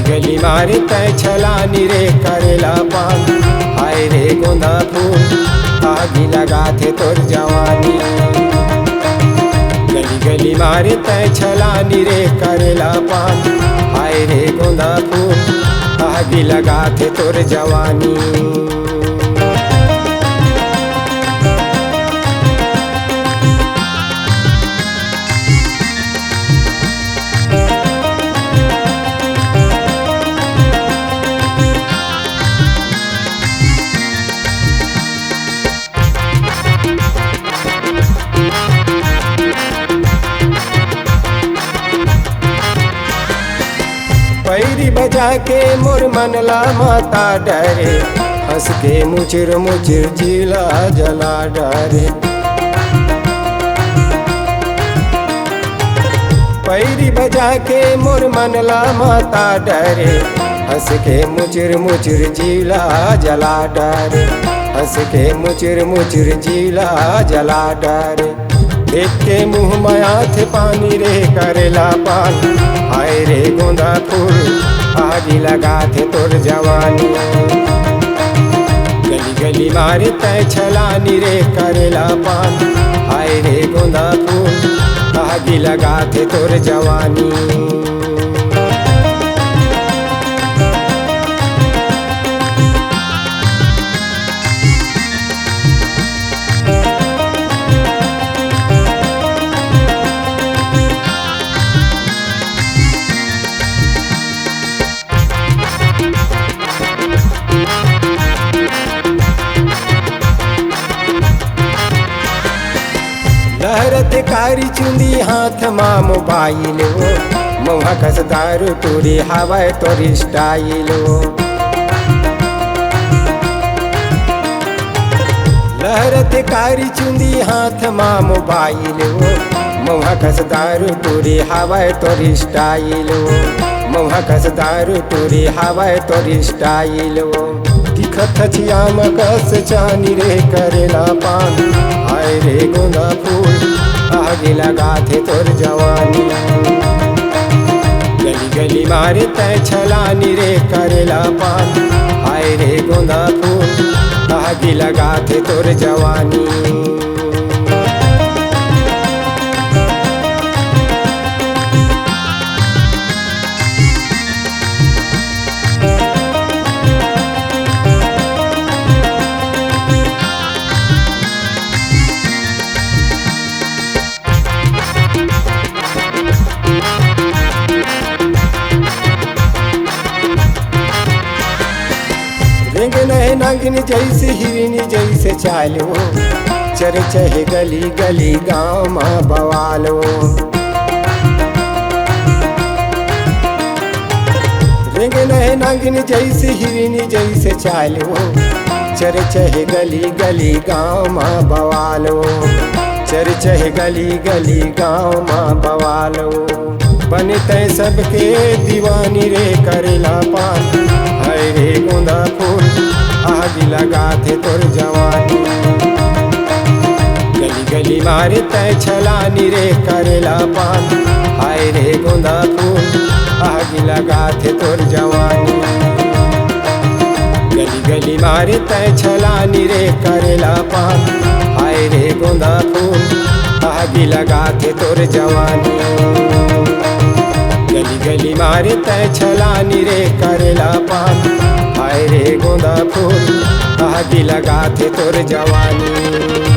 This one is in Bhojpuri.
गली मारे तय छलानी रे करेला पान। हाय रे गोंदा फूल आगी लगा थे तोर जवानी। गली गली मारे तय छलानी रे करेला पान। हाय रे गोंदा फूल आगी लगा थे तोर जवानी। पैरी बजा के मोर मनला माता डरे। हंस के मुचिर मुचिर जिला जला डरे। पैरी बजा के मोर मनला माता डरे। हंस के मुचिर मुचिर जिला जला डरे। हंस के मुचिर मुचिर जिला जला डरे। देख के मुँह माया थे पानी रे करेला पान। हाय रे गोंदा फूल आगी लगा थे तोर जवानी। गली गली मारे तय छलानी रे करेला पान। हाय रे गोंदा फूल आगी लगा थे तोर जवानी। लहरत कारी चुंदी हाथ माँ मोबाइल हो। मुँह कस दारू टूरी हवा तोर स्टाइल हो। लहरत कारी चुंदी हाथ माँ मोबाइल हो। मुँह कस दारू टूरी हवा तोर स्टाइल हो। मुँह कस दारू टूरी हवा तोर स्टाइल हो। दिखत छियाम कस चानी रे करेला पान। हाय रे गोंदा फूल आगे लगा थे तोर जवानी। गली गली मारे तय छलानी रे करेला पान। हाय रे गोंदा फूल आगे लगा थे तोर जवानी। रेंग नहे नागिनी जैसे हिरनी जैसे चालो। चर चहे गली गली गाँव माँ बवालो। रेंग नहे नागिनी जैसे हिरनी जैसे चालो। चर चहे गली गली गाँव माँ बवालो। चर चहे गली गली गाँव माँ बवालो। बनते सबके दीवानी रे करेला पान। हाय रे गोंदा फूल आगी लगा थे तोर जवानी। गली गली मारे तय छलानी रे करेला पान। हाय रे गोंदा फूल आगी लगा थे तोर जवानी। गली गली मारे तय छलानी रे करेला पान। हाय रे गोंदा फूल आगी लगा थे तोर जवानी। गली गली मारे तय छलानी रे करेला पान। हाय रे गोंदा फूल आगी लगा थे तोर जवानी।